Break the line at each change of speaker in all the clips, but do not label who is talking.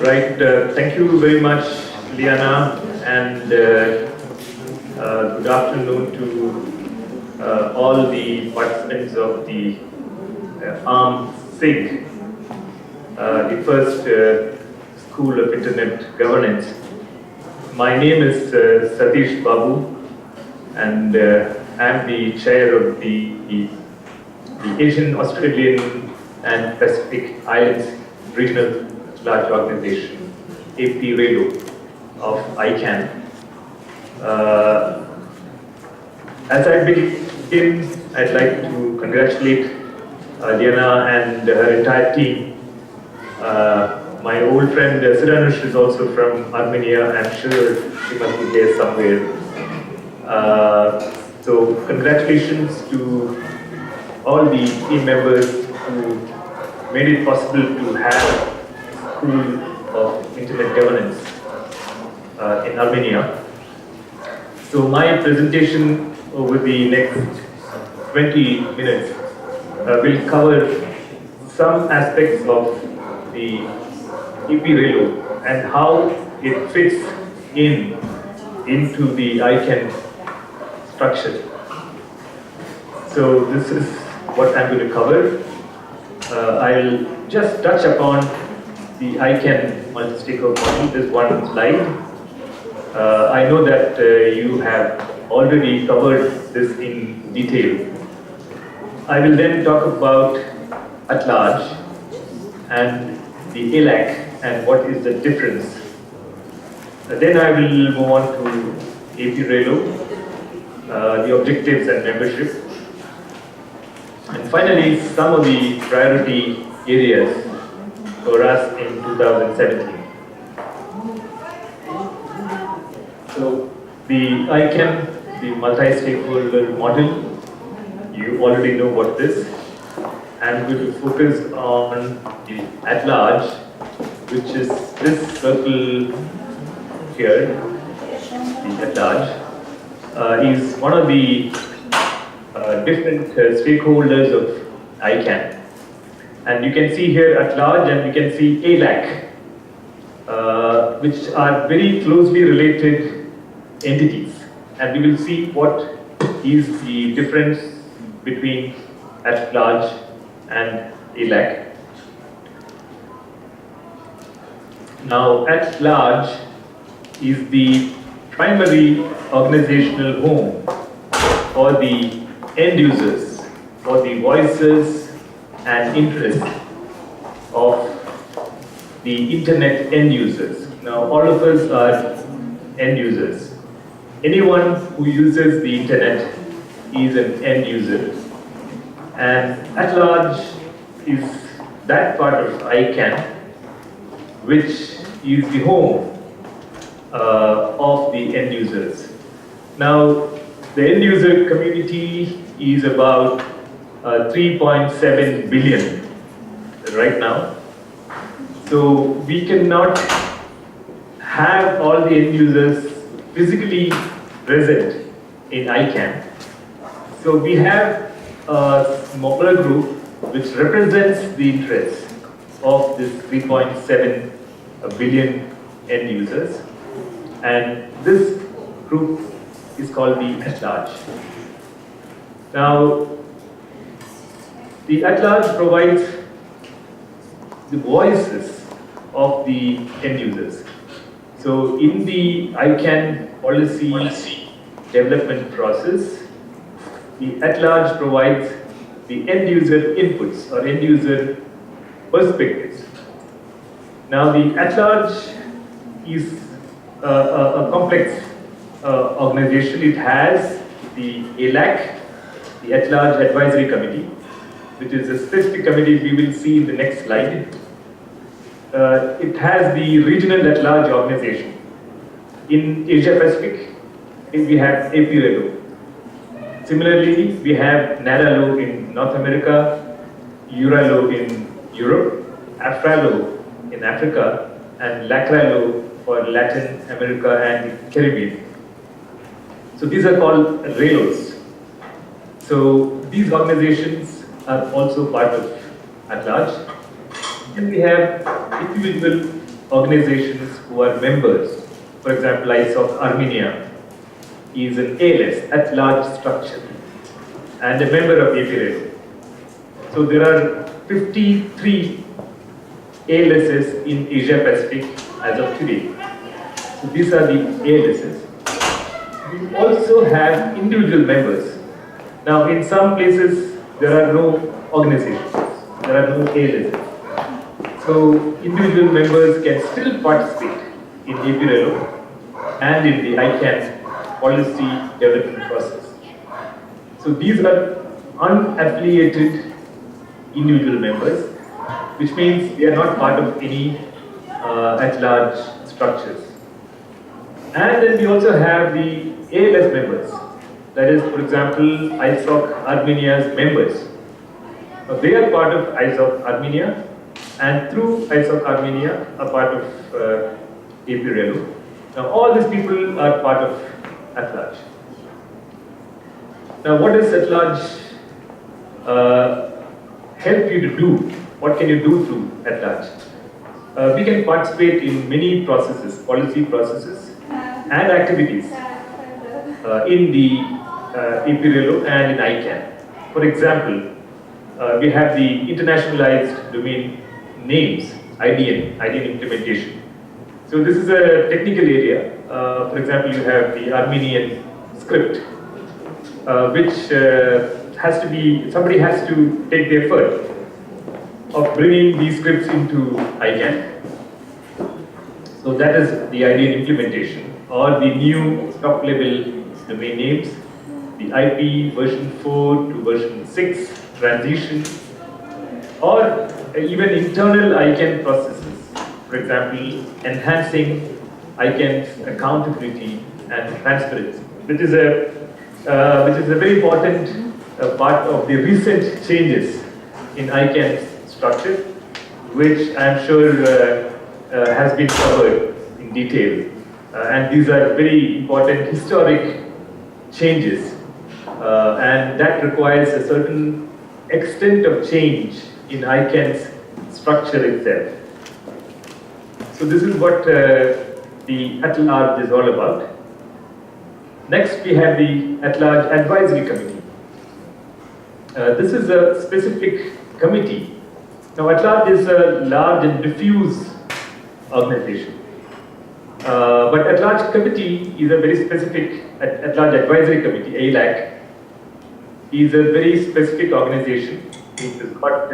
Right, thank you very much, Liana, and good afternoon to all the participants of the ArmSIG, the first School of Internet Governance. My name is Satish Babu, and I'm the chair of the Asian, Australian, and Pacific Islands Regional Large Organization, APRALO of ICANN. As I begin, I'd like to congratulate Diana and her entire team. My old friend Siranush is also from Armenia. I'm sure she must be here somewhere. So congratulations to all the team members who made it possible to have School of Internet Governance in Armenia. So my presentation over the next 20 minutes will cover some aspects of the APRALO and how it fits into the ICANN structure. So this is what I'm going to cover. I'll just touch upon the ICANN multi-stakeholder model, this one slide. I know that you have already covered this in detail. I will then talk about at large and the ALAC and what is the difference. Then I will move on to APRALO, the objectives and membership. And finally, some of the priority areas for us in 2017. So the ICANN, the multi-stakeholder model, you already know what this. I'm going to focus on the at-large, which is this circle here, the at-large, is one of the different stakeholders of ICANN. And you can see here at large, and you can see ALAC, which are very closely related entities. And we will see what is the difference between at large and ALAC. Now, at large is the primary organizational home for the end users, for the voices and interests of the internet end users. Now, all of us are end users. Anyone who uses the internet is an end user. And at large is that part of ICANN, which is the home of the end users. Now, the end user community is about 3.7 billion right now. So we cannot have all the end users physically present in ICANN. So we have a smaller group which represents the interests of this 3.7 billion end users. And this group is called the at-large. Now, the at-large provides the voices of the end users. So in the ICANN policy development process, the at-large provides the end user inputs or end user perspectives. Now the at-large is a complex organization. It has the ALAC, the at-large advisory committee, which is a specific committee we will see in the next slide. It has the regional at-large organization. In Asia Pacific, we have APRALO. Similarly, we have NARALO in North America, EURALO in Europe, APRALO in Africa, and LACRALO for Latin America and the Caribbean. So these are called RALOs. So these organizations are also part of at large. Then we have individual organizations who are members. For example, ISOC Armenia is an ALS, at large structure, and a member of APRALO. So there are 53 ALSs in Asia Pacific as of today. So these are the ALSs. We also have individual members. Now in some places there are no organizations, there are no ALSs. So individual members can still participate in APRALO and in the ICANN policy development process. So these are unaffiliated individual members, which means they are not part of any at-large structures. And then we also have the ALS members. That is, for example, ISOC Armenia's members. They are part of ISOC Armenia, and through ISOC Armenia are part of APRALO. Now all these people are part of at-large. Now what does at-large help you to do? What can you do through at-large? We can participate in many processes, policy processes and activities in the APRALO and in ICANN. For example, we have the internationalized domain names, IDN implementation. So this is a technical area. For example, you have the Armenian script, which has to be, somebody has to take the effort of bringing these scripts into ICANN. So that is the IDN implementation, or the new top level domain names, the IP version 4 to version 6 transition, or even internal ICANN processes. For example, enhancing ICANN's accountability and transparency, which is a very important part of the recent changes in ICANN's structure, which I am sure has been covered in detail. And these are very important historic changes, and that requires a certain extent of change in ICANN's structure itself. So this is what the at-large is all about. Next, we have the at-large advisory committee. This is a specific committee. Now, at-large is a large and diffuse organization. But at-large committee is a very specific, at-large advisory committee, ALAC, is a very specific organization. It has got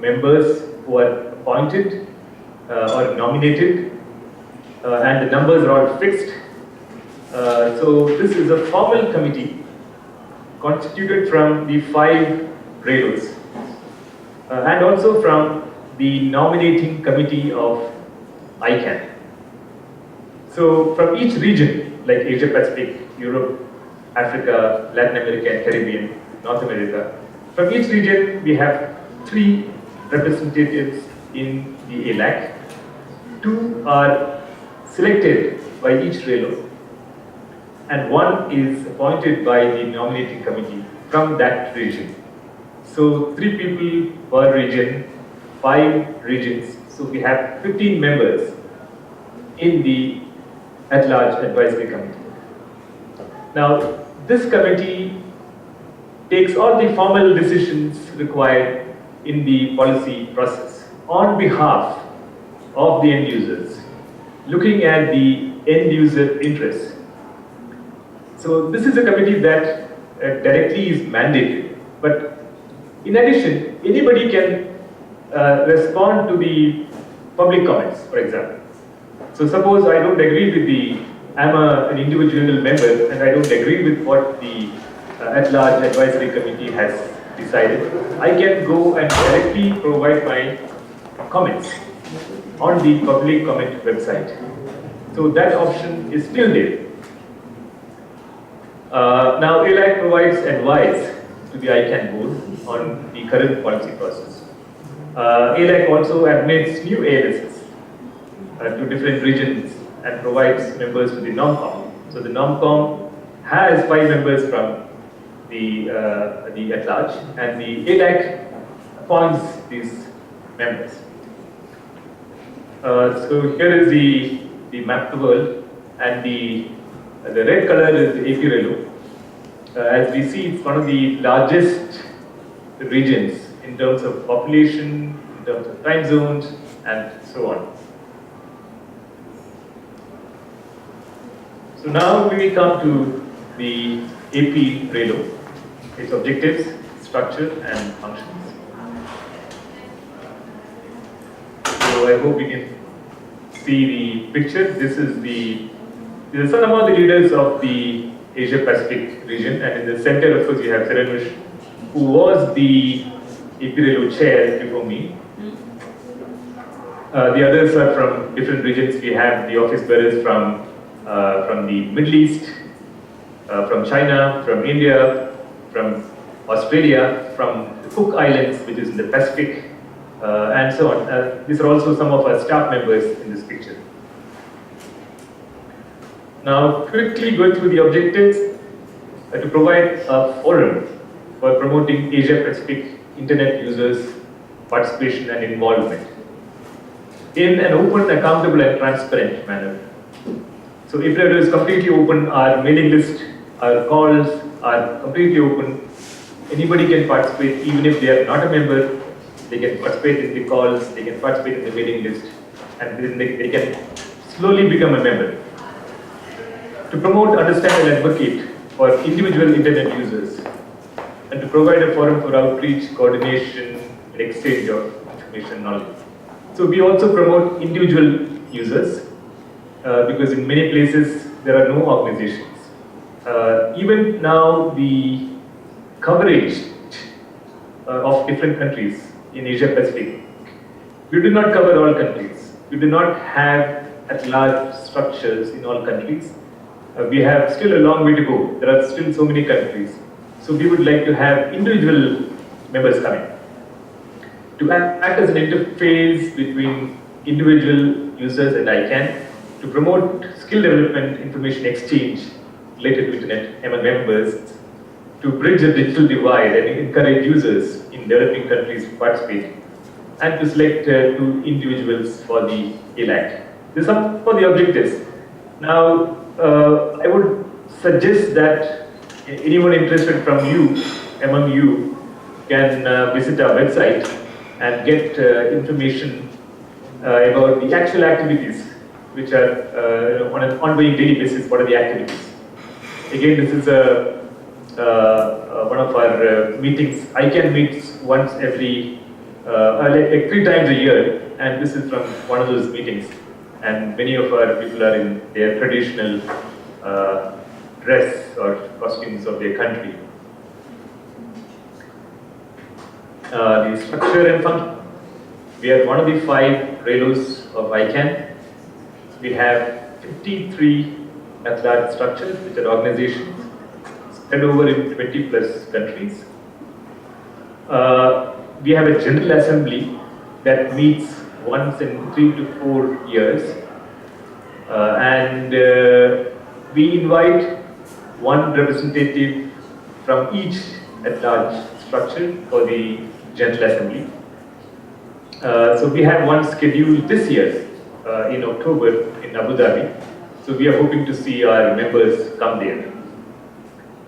members who are appointed or nominated, and the numbers are all fixed. So this is a formal committee constituted from the 5 RALOs and also from the nominating committee of ICANN. So from each region, like Asia Pacific, Europe, Africa, Latin America and Caribbean, North America, from each region we have 3 representatives in the ALAC. 2 are selected by each RALO, and 1 is appointed by the nominating committee from that region. So 3 people per region, 5 regions. So we have 15 members in the at-large advisory committee. Now, this committee takes all the formal decisions required in the policy process on behalf of the end users, looking at the end user interests. So this is a committee that directly is mandated, but in addition, anybody can respond to the public comments, for example. So suppose I don't agree with I'm an individual member and I don't agree with what the at-large advisory committee has decided, I can go and directly provide my comments on the public comment website. So that option is still there. Now ALAC provides advice to the ICANN board on the current policy process. ALAC also admits new ALSs to different regions and provides members to the NOMCOM. So the NOMCOM has 5 members from the at-large, and the ALAC appoints these members. So here is the map of the world, and the red color is APRALO. As we see, it's one of the largest regions in terms of population, in terms of time zones, and so on. So now we come to the APRALO, its objectives, structure, and functions. So I hope we can see the picture. These are some of the leaders of the Asia Pacific region, and in the center, of course, we have Satish, who was the APRALO chair before me. The others are from different regions. We have the office bearers from the Middle East, from China, from India, from Australia, from the Cook Islands, which is in the Pacific, and so on. These are also some of our staff members in this picture. Now, quickly going through the objectives, to provide a forum for promoting Asia-Pacific Internet users' participation and involvement in an open, accountable, and transparent manner. So APRALO is completely open. Our mailing list, our calls are completely open. Anybody can participate, even if they are not a member. They can participate in the calls, they can participate in the mailing list, and then they can slowly become a member. To promote, understand, and advocate for individual internet users, and to provide a forum for outreach, coordination, and exchange of information knowledge. So we also promote individual users, because in many places there are no organizations. Even now, the coverage of different countries in Asia Pacific, we do not cover all countries. We do not have at-large structures in all countries. We have still a long way to go. There are still so many countries. So we would like to have individual members coming to act as an interface between individual users and ICANN, to promote skill development, information exchange related to internet among members, to bridge the digital divide and encourage users in developing countries to participate, and to select 2 individuals for the ALAC. These are for the objectives. Now, I would suggest that anyone interested among you, can visit our website and get information about the actual activities, which are on an ongoing daily basis. What are the activities? Again, this is one of our meetings. ICANN meets once every, like 3 times a year, and this is from one of those meetings. And many of our people are in their traditional dress or costumes of their country. The structure and function. We are one of the 5 RALOs of ICANN. We have 53 at-large structures, which are organizations spread over in 20+ countries. We have a General Assembly that meets once in 3 to 4 years, and we invite 1 representative from each at-large structure for the General Assembly. So we have one scheduled this year in October in Abu Dhabi. So we are hoping to see our members come there.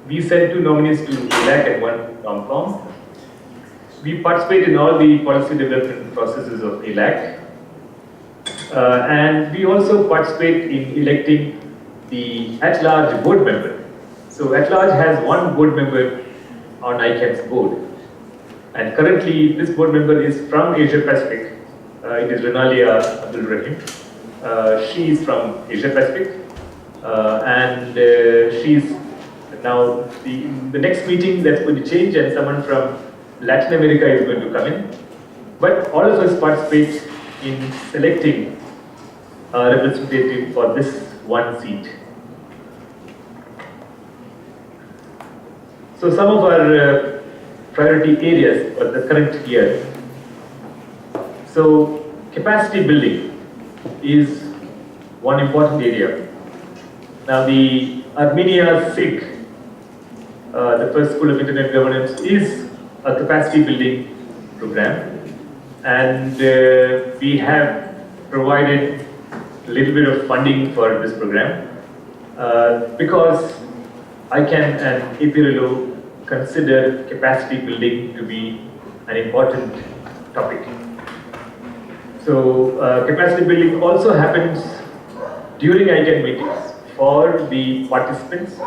We send 2 nominees to ALAC and 1 COMCOM. We participate in all the policy development processes of ALAC. And we also participate in electing the at-large board member. So at-large has 1 board member on ICANN's board. And currently, this board member is from Asia Pacific. It is Renalia Abdul Rahim. She is from Asia Pacific. And she's now, the next meeting that's going to change, and someone from Latin America is going to come in. But all of us participate in selecting a representative for this 1 seat. So some of our priority areas for the current year. So capacity building is one important area. Now the Armenia SIG, the first School of Internet Governance, is a capacity building program, and we have provided a little bit of funding for this program because ICANN and APRALO consider capacity building to be an important topic. So capacity building also happens during ICANN meetings for the participants.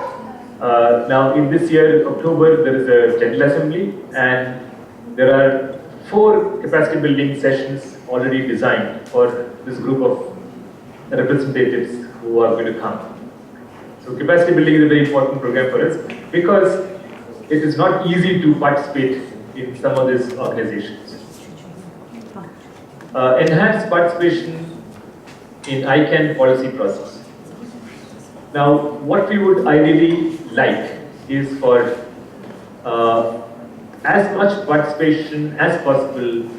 Now in this year, October, there is a General Assembly and there are 4 capacity building sessions already designed for this group of representatives who are going to come. So capacity building is a very important program for us because it is not easy to participate in some of these organizations. Enhanced participation in ICANN policy process. Now, what we would ideally like is for as much participation as possible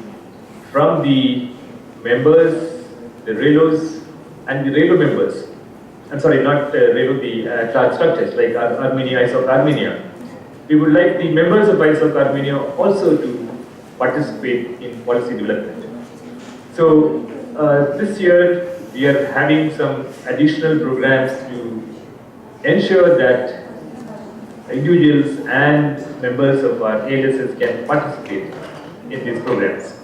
from the members, the RELOs, and the RELO members. I'm sorry, not RELO, the cloud structures like Armenia, ISOC Armenia. We would like the members of ISOC Armenia also to participate in policy development. So this year we are having some additional programs to ensure that individuals and members of our ALSs can participate in these programs.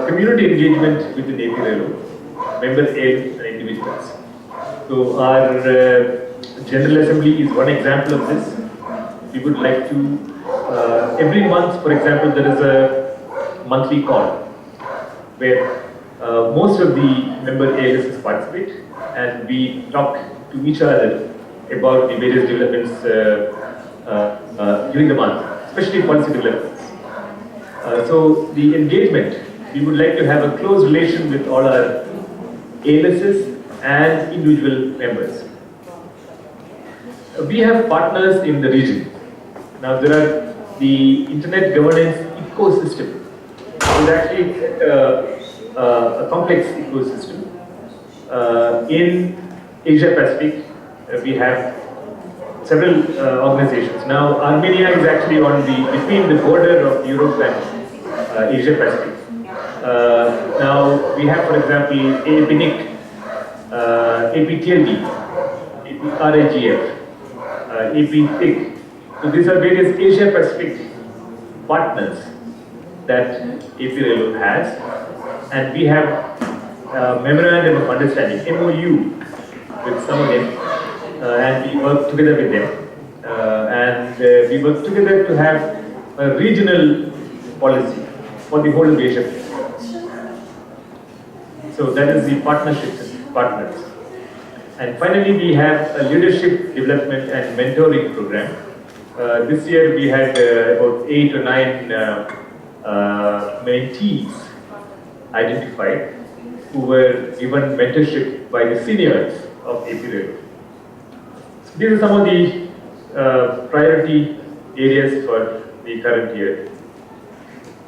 Community engagement within APRALO, member ALS and individuals. So our General Assembly is one example of this. We would like to, every month, for example, there is a monthly call where most of the member ALSs participate and we talk to each other about the various developments during the month, especially policy developments. So the engagement, we would like to have a close relation with all our ALSs and individual members. We have partners in the region. Now there are the internet governance ecosystem. It's actually a complex ecosystem. In Asia Pacific, we have several organizations. Now Armenia is actually on between the border of Europe and Asia Pacific. Now we have, for example, APNIC, APTLD, RIGF, APTIC. So these are various Asia Pacific partners that APRALO has, and we have a memorandum of understanding, MOU, with some of them, and we work together with them. And we work together to have a regional policy for the whole of Asia. So that is the partnerships and partners. And finally, we have a leadership development and mentoring program. This year we had about 8 or 9 mentees identified who were given mentorship by the seniors of APRALO. So these are some of the priority areas for the current year.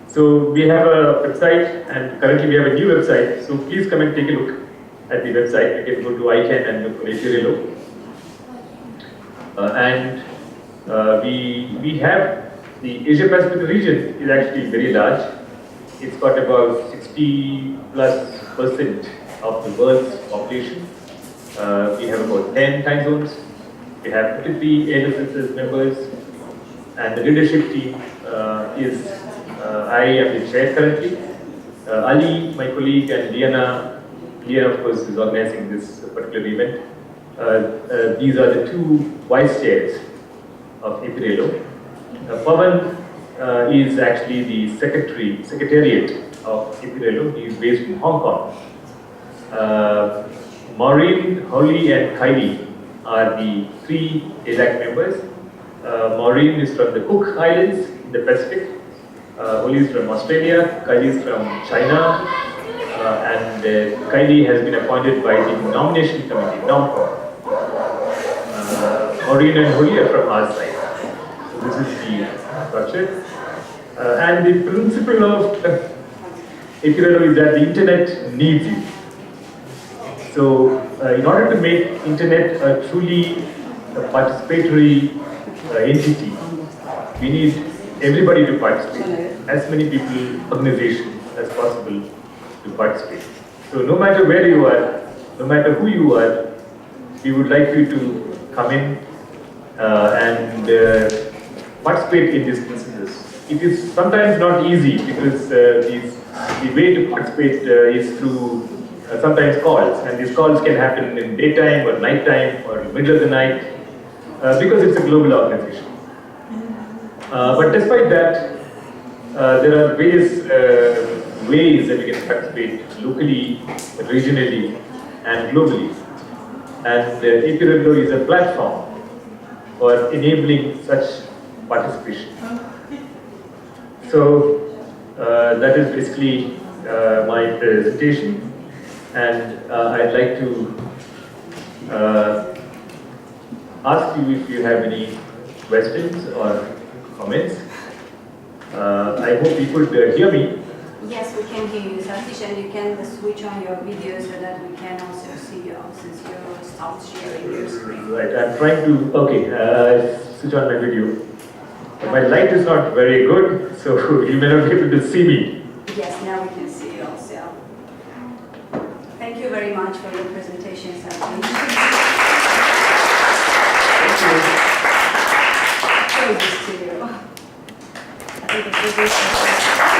So we have a website, and currently we have a new website. So please come and take a look at the website. You can go to ICANN and look for APRALO. We have the Asia Pacific region is actually very large. It's got about 60+% of the world's population. We have about 10 time zones. We have 53 ALSs members, and the leadership team is I am the chair currently. Ali, my colleague, and Liana, of course, is organizing this particular event. These are the 2 vice chairs of APRALO. Pavan is actually the secretariat of APRALO. He is based in Hong Kong. Maureen, Holly, and Kylie are the 3 ALAC members. Maureen is from the Cook Islands in the Pacific. Holly is from Australia. Kylie is from China. And Kylie has been appointed by the nomination committee, NOMCOM. Maureen and Holly are from our side. So this is the structure. And the principle of APRALO is that the internet needs you. So in order to make internet a truly participatory entity, we need everybody to participate, as many people, organizations as possible to participate. So no matter where you are, no matter who you are, we would like you to come in and participate in these processes. It is sometimes not easy because the way to participate is through sometimes calls, and these calls can happen in daytime or nighttime or middle of the night because it's a global organization. But despite that, there are various ways that you can participate locally, regionally, and globally. And APRALO is a platform for enabling such participation. So that is basically my presentation, and I'd like to ask you if you have any questions or comments. I hope you could hear me.
Yes, we can hear you, Satish, and you can switch on your video so that we can also see you since you stopped sharing your screen.
Right, I'm trying to, okay, switch on my video. But my light is not very good, so you may not be able to see me.
Yes, now we can see you also. Thank you very much for your presentation, Satish.
Thank you.
So used to you. I think the presentation